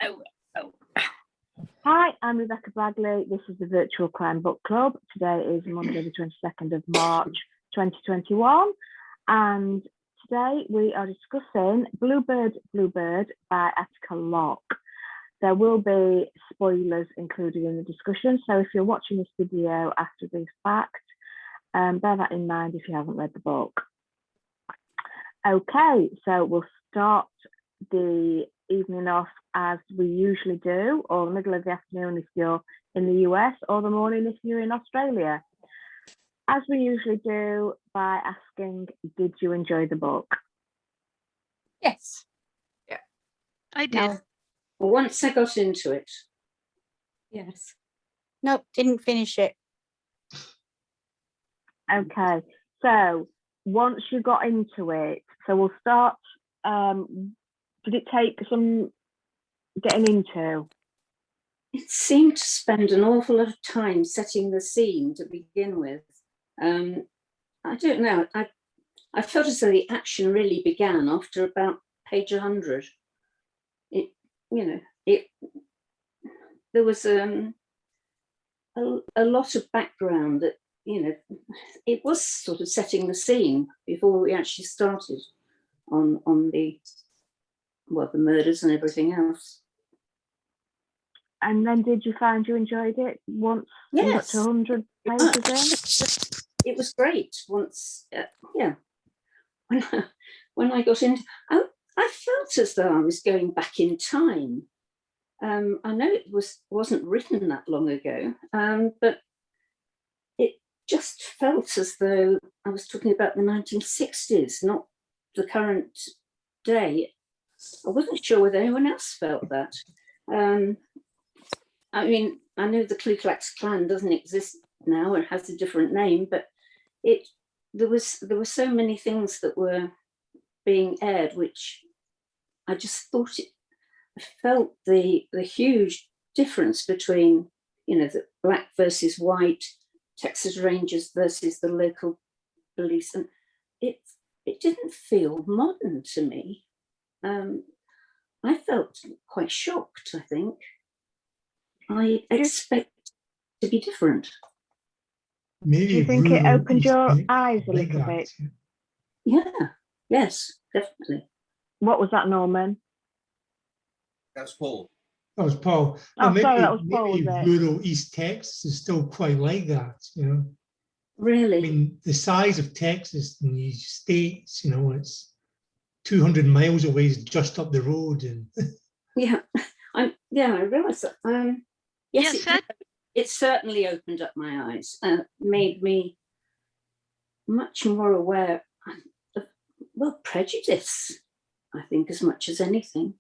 Oh, oh. Hi, I'm Rebecca Bagley. This is the Virtual Crime Book Club. Today is Monday, the 22nd of March, 2021. And today we are discussing Bluebird Bluebird by Attica Locke. There will be spoilers included in the discussion. So if you're watching this video after this fact, bear that in mind if you haven't read the book. Okay, so we'll start the evening off as we usually do, or the middle of the afternoon if you're in the US, or the morning if you're in Australia. As we usually do, by asking, did you enjoy the book? Yes. Yeah, I did. No. Once I got into it. Yes. Nope, didn't finish it. Okay, so once you got into it, so we'll start, did it take some getting into? It seemed to spend an awful lot of time setting the scene to begin with. I don't know, I felt as though the action really began after about page 100. There was a lot of background that, it was sort of setting the scene before we actually started on the murders and everything else. And then did you find you enjoyed it once you got to 100 pages in? It was great once, when I got into, I felt as though I was going back in time. I know it wasn't written that long ago, but it just felt as though I was talking about the 1960s, not the current day. I wasn't sure whether anyone else felt that. I mean, I know the Ku Klux Klan doesn't exist now, it has a different name, but there were so many things that were being aired, which I just thought I felt the huge difference between, the black versus white, Texas Rangers versus the local police, and it didn't feel modern to me. I felt quite shocked, I think. I expect to be different. Maybe do you think it opened your eyes a little bit? Yeah, yes, definitely. What was that, Norman? That's Paul. That was Paul. Oh, sorry, that was Paul, maybe was it? rural East Texas is still quite like that, Really? I mean, the size of Texas in these states, it's 200 miles away, is just up the road. And Yeah, I realise that. Yes, Yes, it certainly opened up my eyes, made me much more aware of, prejudice, I think, as much as anything.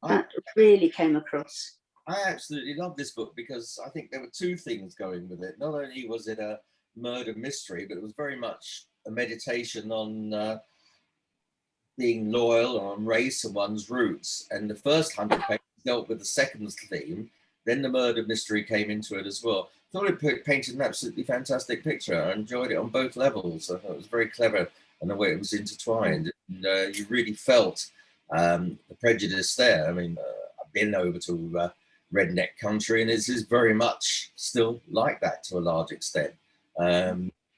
That really came across. I absolutely love this book because I think there were two things going with it. Not only was it a murder mystery, but it was very much a meditation on being loyal, on race and one's roots. And the first 100 pages dealt with the second theme. Then the murder mystery came into it as well. I thought it painted an absolutely fantastic picture. I enjoyed it on both levels. I thought it was very clever and the way it was intertwined. And you really felt the prejudice there. I mean, I've been over to redneck country, and this is very much still like that to a large extent. A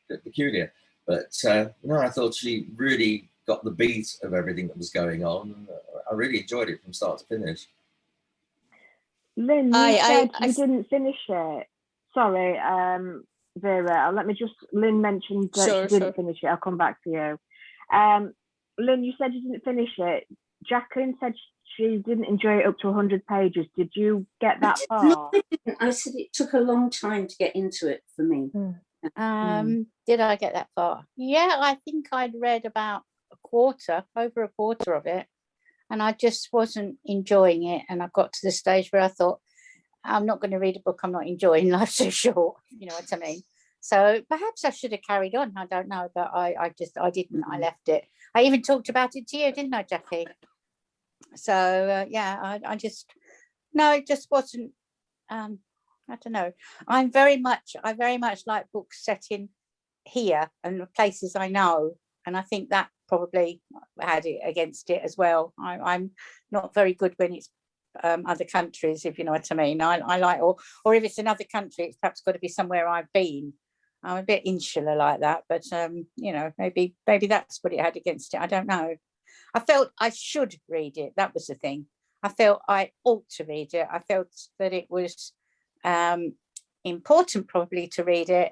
bit peculiar, but no, I thought she really got the beat of everything that was going on. I really enjoyed it from start to finish. Lynn, you said you didn't finish it. Sorry, Vera, Lynn mentioned that she didn't finish it. I'll come back to you. Lynn, you said you didn't finish it. Jacqueline said she didn't enjoy it up to 100 pages. Did you get that far? No, I didn't. I said it took a long time to get into it for me. Did I get that far? Yeah, I think I'd read about over a quarter of it, and I just wasn't enjoying it. And I got to the stage where I thought, I'm not going to read a book I'm not enjoying. Life's so short, you know what I mean? So perhaps I should have carried on. I don't know, but I didn't. I left it. I even talked about it to you, didn't I, Jackie? So it just wasn't. I don't know. I very much like books set in here and the places I know, and I think that probably had it against it as well. I'm not very good when it's other countries, if you know what I mean. I like, or if it's another country, it's perhaps got to be somewhere I've been. I'm a bit insular like that, but you know, maybe that's what it had against it. I don't know. I felt I should read it. That was the thing. I felt I ought to read it. I felt that it was important probably to read it,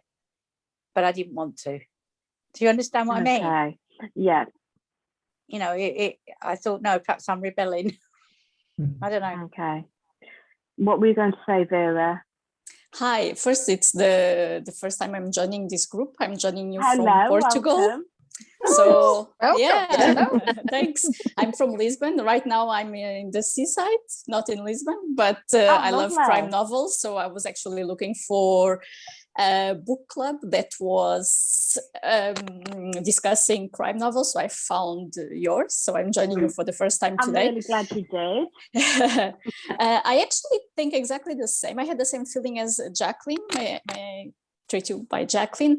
but I didn't want to. Do you understand what I mean? Okay. Yeah. You know, I thought, no, perhaps I'm rebelling. I don't know. Okay. What were you going to say, Vera? Hi, first, it's the first time I'm joining this group. I'm joining you from Hello, Portugal. welcome. So Welcome. yeah, thanks. I'm from Lisbon. Right now I'm in the seaside, not in Lisbon, but I love lovely. crime novels. So I was actually looking for a book club that was discussing crime novels. So I found yours. So I'm joining you for the first time I'm today. really glad you did. I actually think exactly the same. I had the same feeling as Jacqueline. I treat you by Jacqueline.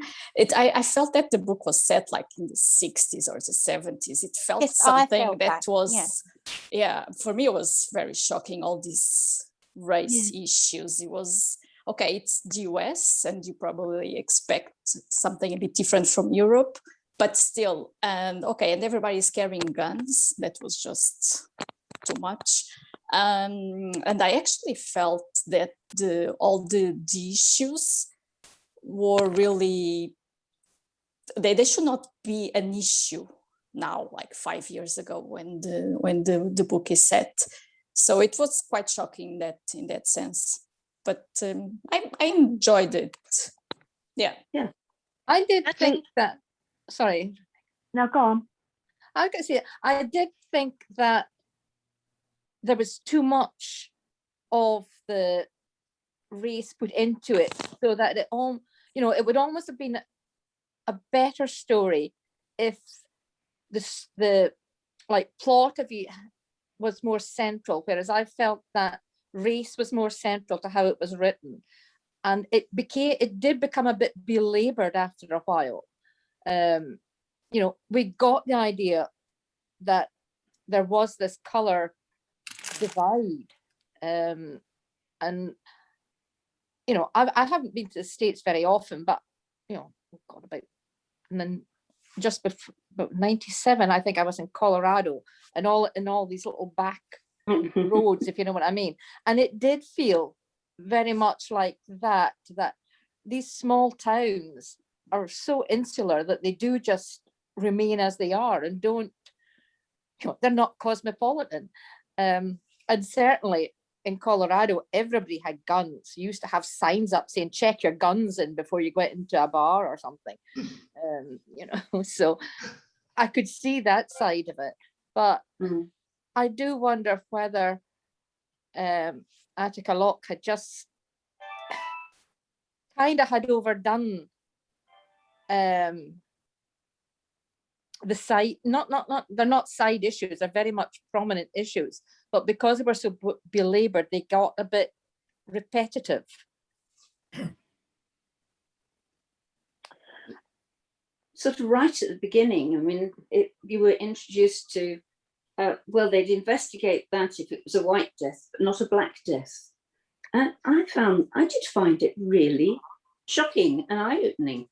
I felt that the book was set like in the 60s or the 70s. It felt Yes, I something felt that that, was, yeah, for me it was very shocking. All these race issues. It was, okay, it's the US and you probably expect something a bit different from Europe, but still, and okay, and everybody's carrying guns. That was just too much. And I actually felt that all the issues were really, they should not be an issue now, like 5 years ago when the book is set. So it was quite shocking that in that sense. But I enjoyed it. Yeah. I did I think that, sorry, Now go on. I was going to say, I did think that there was too much of the race put into it, so that it all, you know, it would almost have been a better story if the like plot of it was more central, whereas I felt that race was more central to how it was written, and it did become a bit belabored after a while. You know, we got the idea that there was this color divide, and you know, I haven't been to the States very often, but you know, God, and then just before about 97, I think I was in Colorado, and all these little back roads, if you know what I mean. And it did feel very much like that these small towns are so insular that they do just remain as they are and don't, you know, they're not cosmopolitan. And certainly in Colorado, everybody had guns. You used to have signs up saying, check your guns in before you went into a bar or something. You know, so I could see that side of it. But I do wonder whether Attica Locke had just kind of had overdone the side, not they're not side issues, they're very much prominent issues, but because they were so belabored, they got a bit repetitive. Sort of right at the beginning, I mean, you were introduced to, well, they'd investigate that if it was a white death, but not a black death. And I did find it really shocking and eye-opening.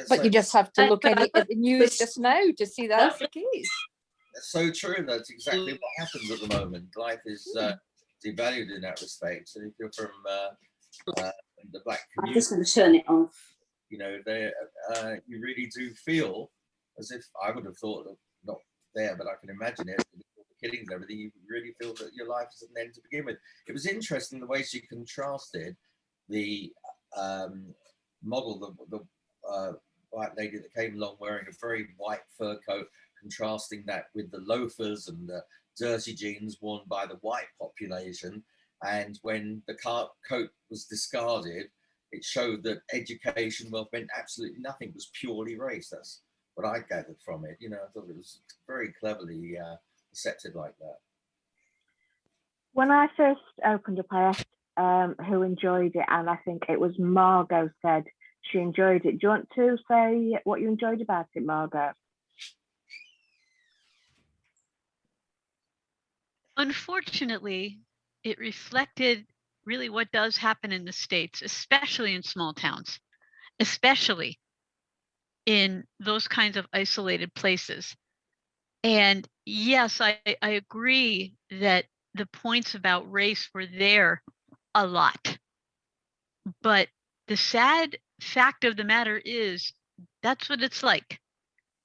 But you just have to look at the news just now to see that's the case. That's so true. That's exactly what happens at the moment. Life is devalued in that respect. So if you're from the black I'm community, just going to turn it off. you know, you really do feel as if, I would have thought, not there, but I can imagine it, the killings and everything, you really feel that your life is an end to begin with. It was interesting the way she contrasted the model, the white lady that came along wearing a very white fur coat, contrasting that with the loafers and the dirty jeans worn by the white population. And when the coat was discarded, it showed that education, well, meant absolutely nothing, was purely race. That's what I gathered from it. You know, I thought it was very cleverly deceptive like that. When I first opened up, I asked who enjoyed it, and I think it was Margot said she enjoyed it. Do you want to say what you enjoyed about it, Margot? unfortunately, it reflected really what does happen in the States, especially in small towns, especially in those kinds of isolated places. And yes, I agree that the points about race were there a lot. But the sad fact of the matter is that's what it's like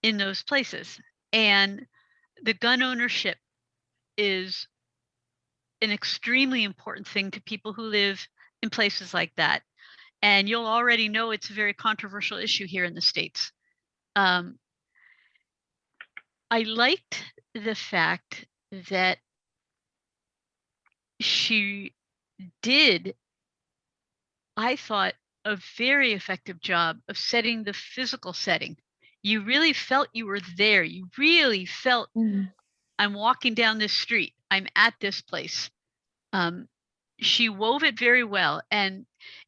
in those places. And the gun ownership is an extremely important thing to people who live in places like that. And you'll already know it's a very controversial issue here in the States. I liked the fact that she did, I thought, a very effective job of setting the physical setting. You really felt you were there. You really felt I'm walking down this street. I'm at this place. She wove it very well. And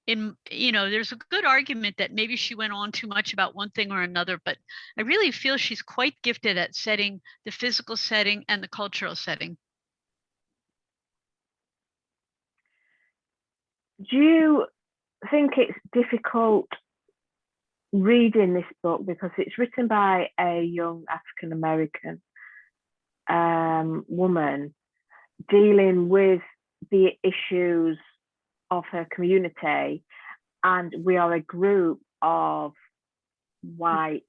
there's a good argument that maybe she went on too much about one thing or another, but I really feel she's quite gifted at setting the physical setting and the cultural setting. Do you think it's difficult reading this book because it's written by a young African American woman dealing with the issues of her community, and we are a group of white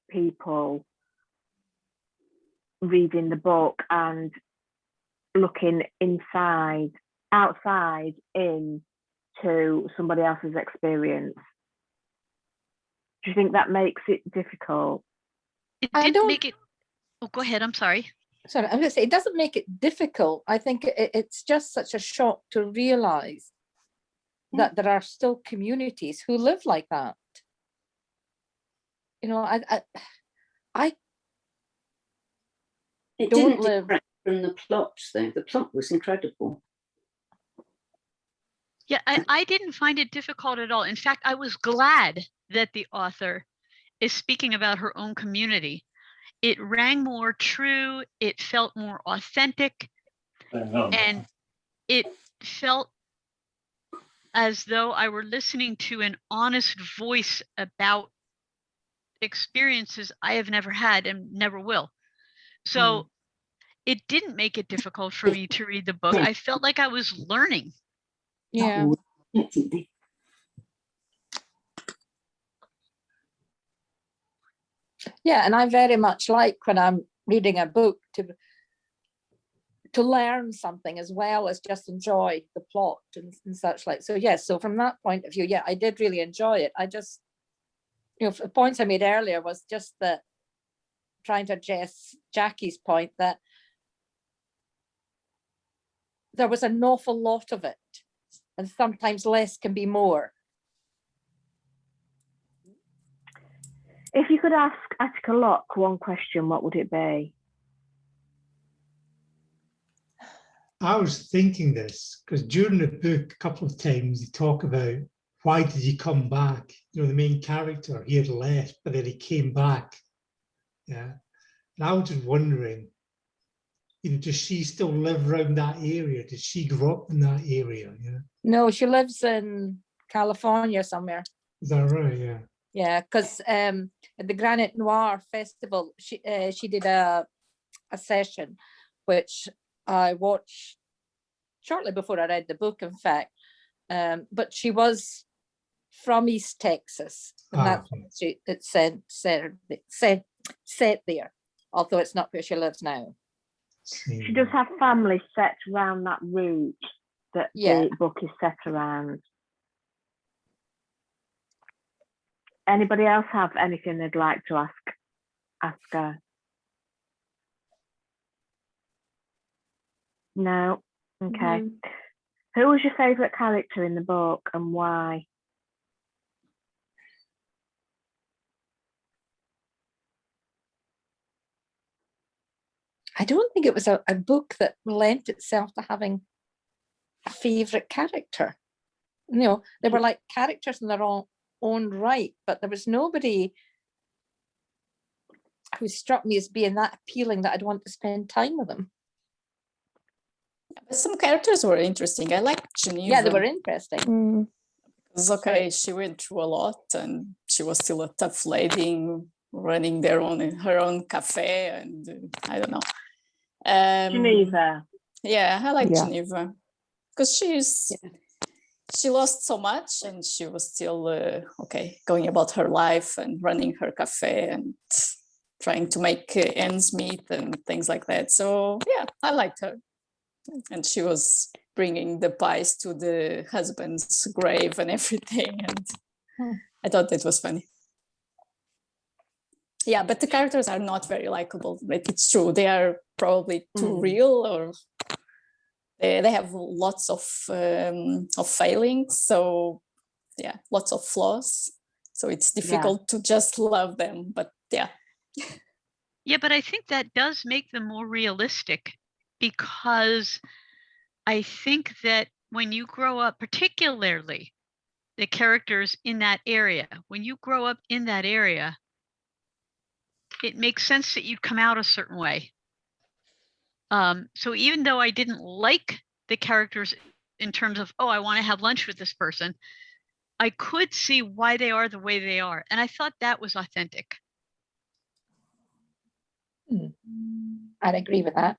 people reading the book and looking outside into somebody else's experience? Do you think that makes it difficult? It didn't make it. Oh, go ahead. I'm sorry. Sorry, I'm going to say it doesn't make it difficult. I think it's just such a shock to realize that there are still communities who live like that. It don't didn't live detract from the plot, though. The plot was incredible. Yeah, I didn't find it difficult at all. In fact, I was glad that the author is speaking about her own community. It rang more true, it felt more authentic, and it felt as though I were listening to an honest voice about experiences I have never had and never will. So it didn't make it difficult for me to read the book. I felt like I was learning. Yeah. Yeah, and I very much like when I'm reading a book to learn something as well as just enjoy the plot and such like. So yes, so from that point of view, yeah, I did really enjoy it. I just, the points I made earlier was just that trying to address Jackie's point that there was an awful lot of it, and sometimes less can be more. If you could ask Attica Locke one question, what would it be? I was thinking this because during the book, a couple of times they talk about why did he come back? The main character, he had left, but then he came back. Yeah. And I was just wondering, does she still live around that area? Did she grow up in that area? Yeah. No, she lives in California somewhere. Is that right? Yeah. Yeah, because at the Granite Noir Festival, she did a session, which I watched shortly before I read the book, in fact. But she was from East Texas, and that's it's set there, although it's not where she lives now. She does have family set around that route that the book is set around. Anybody else have anything they'd like to ask her? No? Okay. Who was your favourite character in the book and why? I don't think it was a book that lent itself to having a favourite character. They were like characters in their own right, but there was nobody who struck me as being that appealing that I'd want to spend time with them. some characters were interesting. I liked Geneva. Yeah, they were interesting. It's okay, she went through a lot and she was still a tough lady running her own cafe, and I don't know. Geneva. Yeah, I like Yeah. Geneva because she lost so much and she was still okay, going about her life and running her cafe and trying to make ends meet and things like that. So yeah, I liked her. And she was bringing the pies to the husband's grave and everything, and I thought it was funny. Yeah, but the characters are not very likable, but it's true, they are probably too real, or they have lots of failings, so yeah, lots of flaws, so it's difficult to just love them. But yeah. Yeah, but I think that does make them more realistic, because I think that when you grow up, particularly the characters in that area, when you grow up in that area, it makes sense that you'd come out a certain way. So even though I didn't like the characters in terms of, oh, I want to have lunch with this person, I could see why they are the way they are. And I thought that was authentic. I'd agree with that.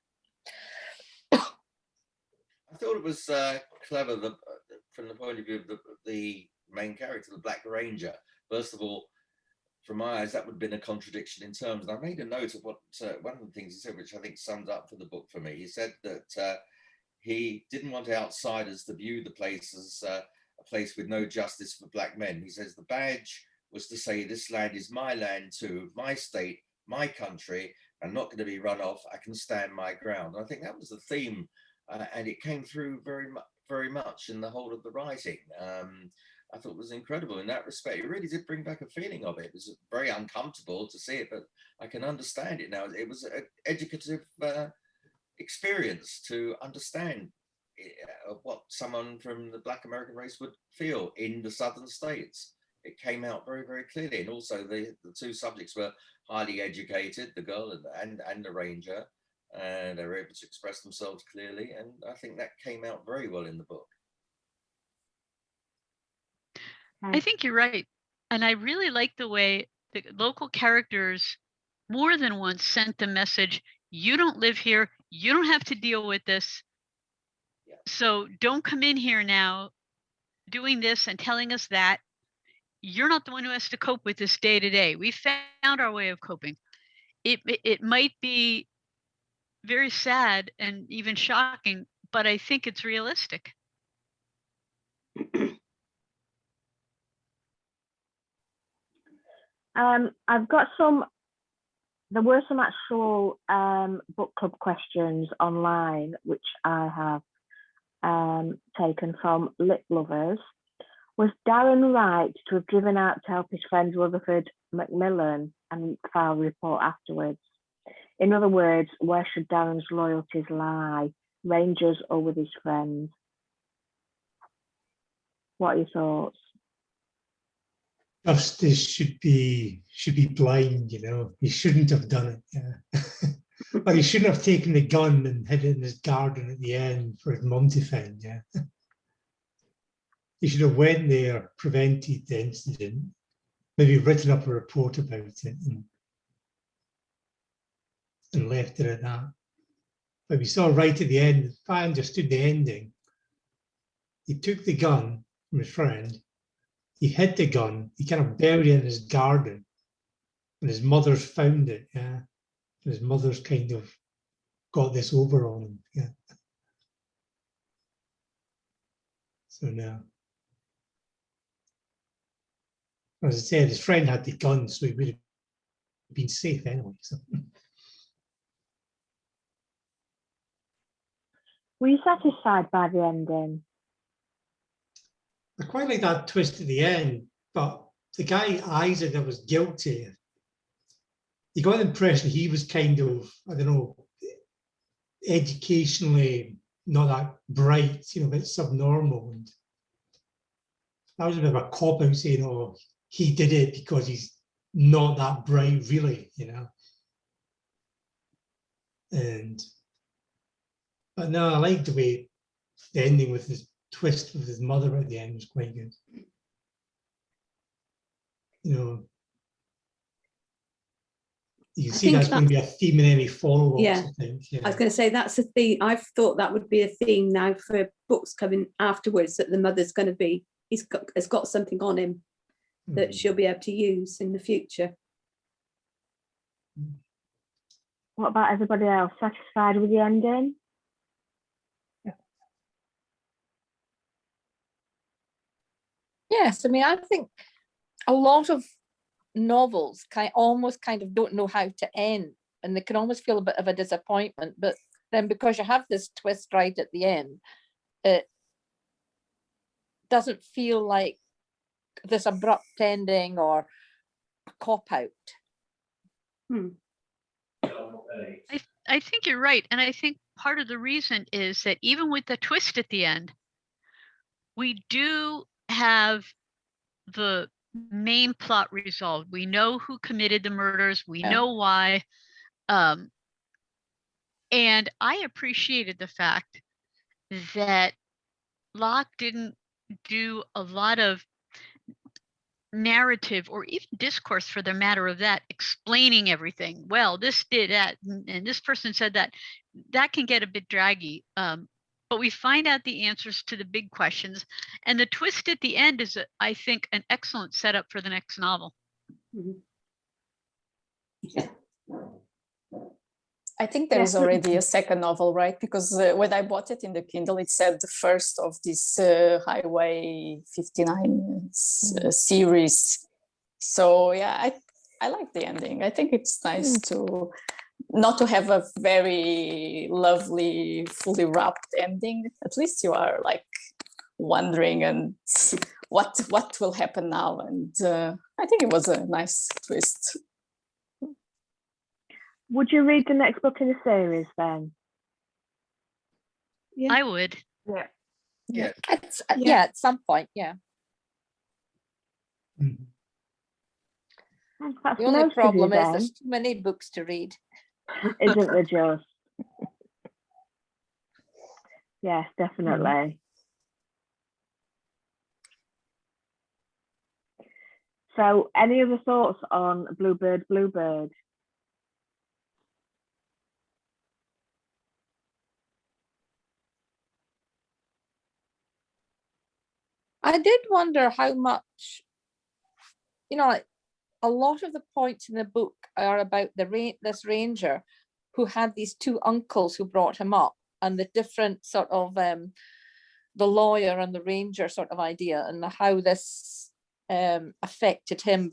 I thought it was clever from the point of view of the main character, the Black Ranger. First of all, from my eyes, that would have been a contradiction in terms. And I made a note of what one of the things he said, which I think sums up for the book for me. He said that he didn't want outsiders to view the place as a place with no justice for black men. He says the badge was to say, this land is my land too, my state, my country. I'm not going to be run off. I can stand my ground. And I think that was the theme. And it came through very much in the whole of the writing. I thought it was incredible in that respect. It really did bring back a feeling of it. It was very uncomfortable to see it, but I can understand it now. It was an educative experience to understand what someone from the Black American race would feel in the southern states. It came out very clearly. And also the two subjects were highly educated, the girl and the ranger. And they were able to express themselves clearly, and I think that came out very well in the book. I think you're right, and I really like the way the local characters more than once sent the message, you don't live here, you don't have to deal with this, so don't come in here now doing this and telling us that. You're not the one who has to cope with this day to day. We found our way of coping. It might be very sad and even shocking, but I think it's realistic. I've got there were some actual book club questions online, which I have taken from Lip Lovers. Was Darren right to have driven out to help his friend Rutherford Macmillan and file a report afterwards? In other words, where should Darren's loyalties lie? Rangers or with his friends? What are your thoughts? Justice should be blind, you know. He shouldn't have done it. Yeah. But he shouldn't have taken the gun and hid it in his garden at the end for his mum to find. Yeah. He should have went there, prevented the incident, maybe written up a report about it, and left it at that. But we saw right at the end, if I understood the ending, he took the gun from his friend, he hid the gun, he kind of buried it in his garden, and his mother's found it, yeah. And his mother's kind of got this over on him, yeah. So now, as I said, his friend had the gun, so he would have been safe anyway. So. Were you satisfied by the ending? I quite like that twist at the end, but the guy Isaac that was guilty, you got the impression he was kind of, I don't know, educationally not that bright, you know, a bit subnormal. And that was a bit of a cop out saying, oh, he did it because he's not that bright, really, you know. And But no, I like the way the ending with his twist with his mother at the end was quite good. You know, you can see think that's going to be a theme in any follow-ups, Yeah. I think. I Yeah. was going to say that's a theme. I've thought that would be a theme now for books coming afterwards, that the mother's going to be, has got something on him that Mm. she'll be able to use in the future. What about everybody else? Satisfied with the ending? Yes, I mean, I think a lot of novels almost kind of don't know how to end, and they can almost feel a bit of a disappointment. But then because you have this twist right at the end, it doesn't feel like this abrupt ending or a cop out. I think you're right. And I think part of the reason is that even with the twist at the end, we do have the main plot resolved. We know who committed the murders. We Yeah. know why. And I appreciated the fact that Locke didn't do a lot of narrative or even discourse, for the matter of that, explaining everything. Well, this did that, and this person said that. That can get a bit draggy. But we find out the answers to the big questions, and the twist at the end is, I think, an excellent setup for the next novel. I think there is already a second novel, right? Because when I bought it in the Kindle, it said the first of this Highway 59 series. So yeah, I like the ending. I think it's nice to not to have a very lovely, fully wrapped ending. At least you are like wondering and what will happen now. And I think it was a nice twist. Would you read the next book in the series then? Yeah. I would. Yeah. Yeah. Yeah, at some point, yeah. Mhm. That's The only most of problem you is then, there's too many books to read. isn't there, just? Yes, definitely. So, any other thoughts on Bluebird Bluebird? I did wonder how much, like, a lot of the points in the book are about this ranger who had these two uncles who brought him up, and the different sort of the lawyer and the ranger sort of idea, and how this affected him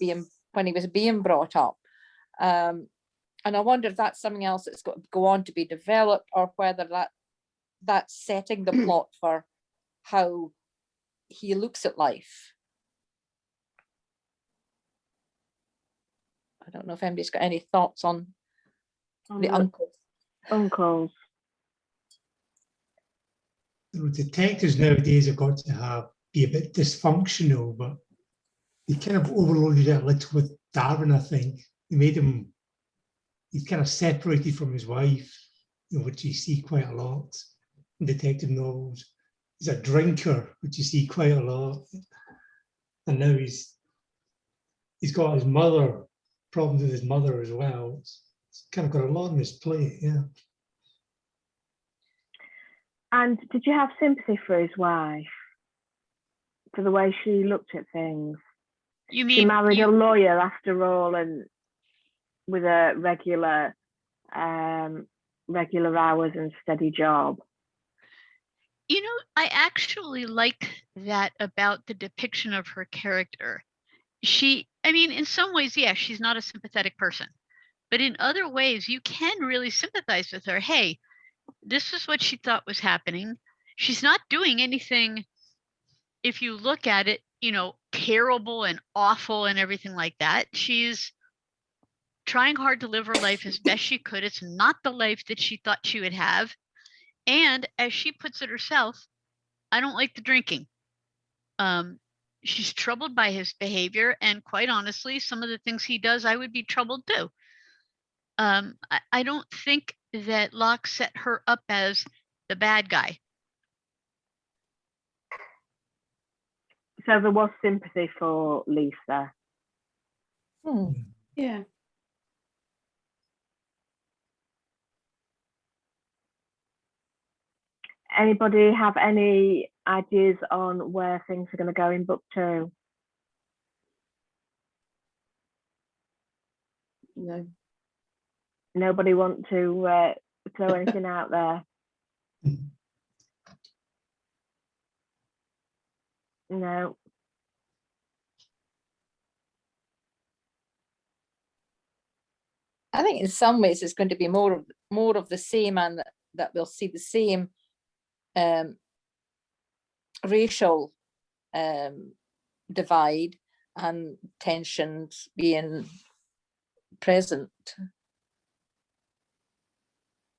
when he was being brought up. And I wonder if that's something else that's got to go on to be developed, or whether that's setting the plot for how he looks at life. I don't know if anybody's got any thoughts on the uncles. Uncles. You know, detectives nowadays have got to be a bit dysfunctional, but they kind of overloaded it a little with Darwin, I think. They made him, he's kind of separated from his wife, which you see quite a lot in detective novels. He's a drinker, which you see quite a lot. And now he's got his mother, problems with his mother as well. It's kind of got a lot on his plate, yeah. And did you have sympathy for his wife? For the way she looked at things? You mean She married a lawyer after all, and with a regular hours and steady job. I actually like that about the depiction of her character. In some ways, yeah, she's not a sympathetic person, but in other ways, you can really sympathize with her. Hey, this is what she thought was happening. She's not doing anything, if you look at it, terrible and awful and everything like that. She's trying hard to live her life as best she could. It's not the life that she thought she would have. And as she puts it herself, I don't like the drinking. She's troubled by his behavior, and quite honestly, some of the things he does, I would be troubled too. I don't think that Locke set her up as the bad guy. So there was sympathy for Lisa. Yeah. Anybody have any ideas on where things are going to go in book 2? No. Nobody want to throw anything out there? No. I think in some ways it's going to be more of the same, and that we'll see the same racial divide and tensions being present.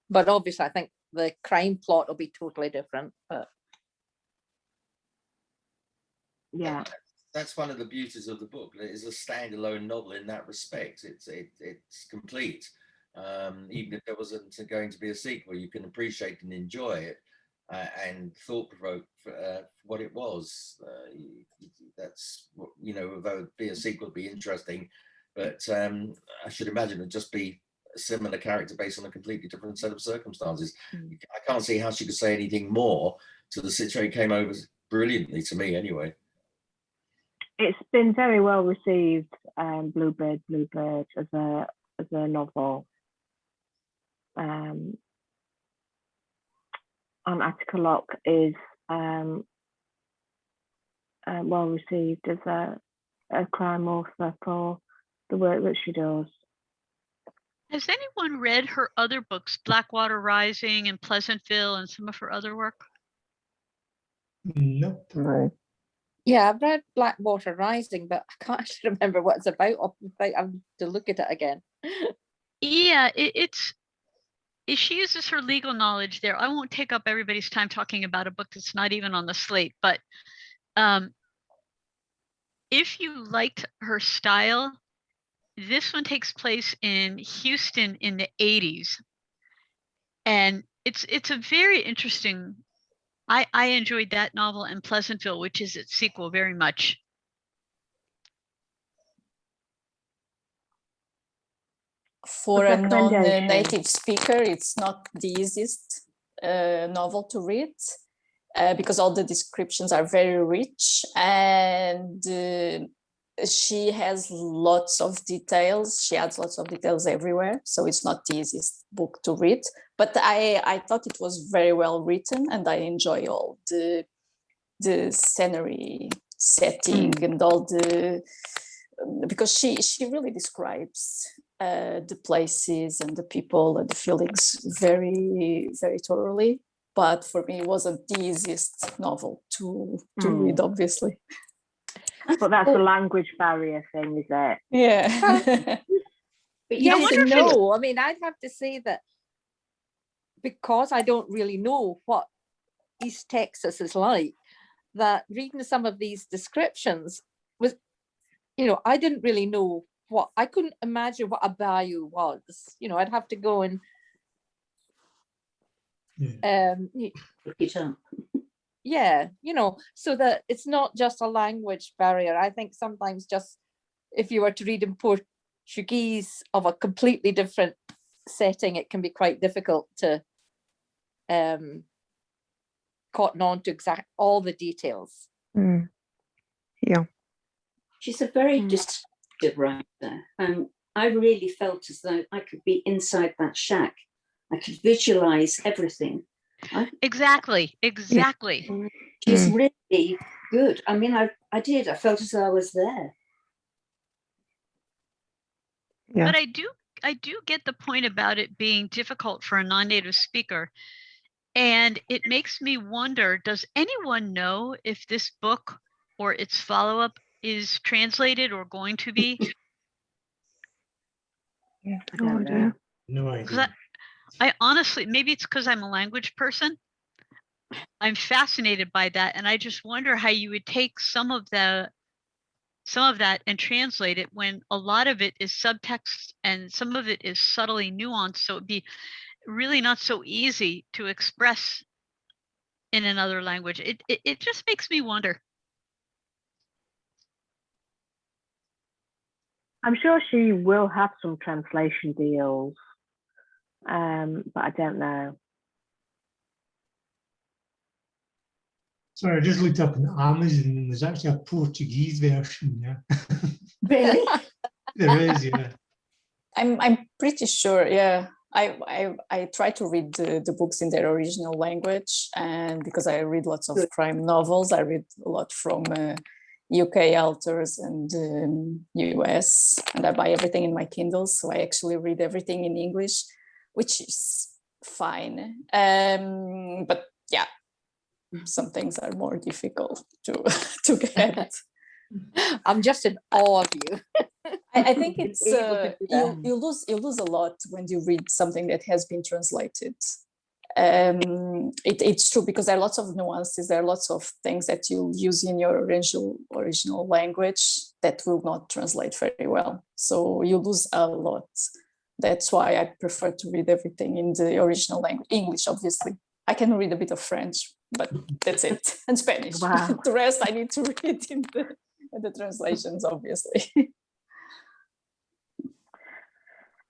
But obviously I think the crime plot will be totally different. But Yeah. That's one of the beauties of the book. It is a standalone novel in that respect. It's complete. Even if there wasn't going to be a sequel, you can appreciate and enjoy it and thought-provoke what it was. That's, you know, although be a sequel would be interesting, but I should imagine it'd just be a similar character based on a completely different set of circumstances. I can't see how she could say anything more to the situation. It came over brilliantly to me anyway. It's been very well received, Bluebird Bluebird as a novel. And Attica Locke is well received as a crime author for the work that she does. Has anyone read her other books, Blackwater Rising and Pleasantville, and some of her other work? Nope. No. yeah, I've read Blackwater Rising, but I can't actually remember what it's about. I have to look at it again. Yeah, she uses her legal knowledge there. I won't take up everybody's time talking about a book that's not even on the slate, but if you liked her style, this one takes place in Houston in the 80s. And it's a very interesting, I enjoyed that novel and Pleasantville, which is its sequel, very much. For a non-native speaker, it's not the easiest novel to read because all the descriptions are very rich, and she has lots of details. She adds lots of details everywhere, so it's not the easiest book to read. But I thought it was very well written, and I enjoy all the scenery setting and all the, because she really describes the places and the people and the feelings very, very thoroughly. But for me, it wasn't the easiest novel to read, obviously. But that's a language barrier thing, is it? Yeah. But yes and no. I mean, I'd have to say that because I don't really know what East Texas is like, that reading some of these descriptions was, you know, I didn't really know what, I couldn't imagine what a bayou was. You know, I'd have to go and look it up. Yeah, you know, so that it's not just a language barrier. I think sometimes just if you were to read in Portuguese of a completely different setting, it can be quite difficult to cotton on to exact all the details. Yeah. She's a very descriptive writer. I really felt as though I could be inside that shack. I could visualize everything. Exactly. She's really good. I mean, I did. I felt as though I was there. Yeah. But I do get the point about it being difficult for a non-native speaker. And it makes me wonder, does anyone know if this book or its follow-up is translated or going to be? Yeah, I don't know. No idea. I honestly, maybe it's because I'm a language person. I'm fascinated by that, and I just wonder how you would take some of that and translate it when a lot of it is subtext and some of it is subtly nuanced. So it'd be really not so easy to express in another language. It just makes me wonder. I'm sure she will have some translation deals, but I don't know. Sorry, I just looked up on Amazon and there's actually a Portuguese version. Yeah, Really? there is. Yeah. I'm pretty sure. Yeah, I try to read the books in their original language, and because I read lots of crime novels, I read a lot from UK authors and US, and I buy everything in my Kindle, so I actually read everything in English, which is fine. But yeah, some things are more difficult to get. I'm just in awe of you. I think it's Able to do that. you lose a lot when you read something that has been translated. It's true, because there are lots of nuances, there are lots of things that you use in your original language that will not translate very well. So you lose a lot. That's why I prefer to read everything in the original language. English, obviously. I can read a bit of French, but that's it. And Spanish. Wow. The rest I need to read in the translations, obviously.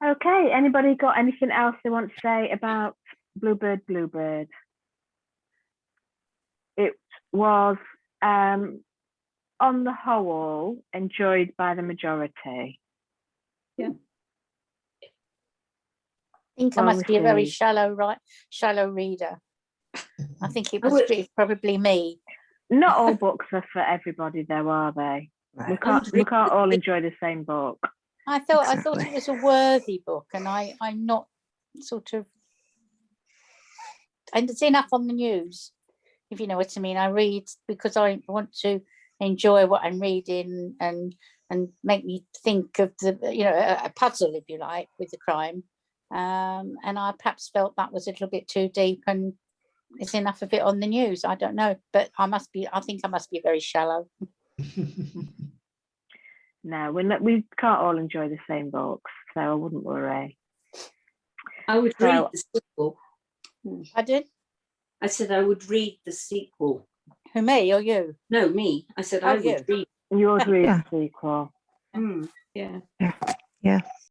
Okay, anybody got anything else they want to say about Bluebird Bluebird? It was, on the whole, enjoyed by the majority. I think I Well must be a very received. shallow reader. I think it's probably me. Not all books are for everybody, though, are they? We can't all enjoy the same book. I thought it was a worthy book, and I'm not sort of, and it's enough on the news, if you know what I mean. I read because I want to enjoy what I'm reading and make me think of a puzzle, if you like, with the crime. And I perhaps felt that was a little bit too deep, and it's enough of it on the news. I don't know, but I think I must be very shallow. No, we can't all enjoy the same books, so I wouldn't worry. I would read the sequel. I did. I said I would read the sequel. Who, me or you? No, me. I said I would read. You would read the sequel. Mm. Yeah. Yeah.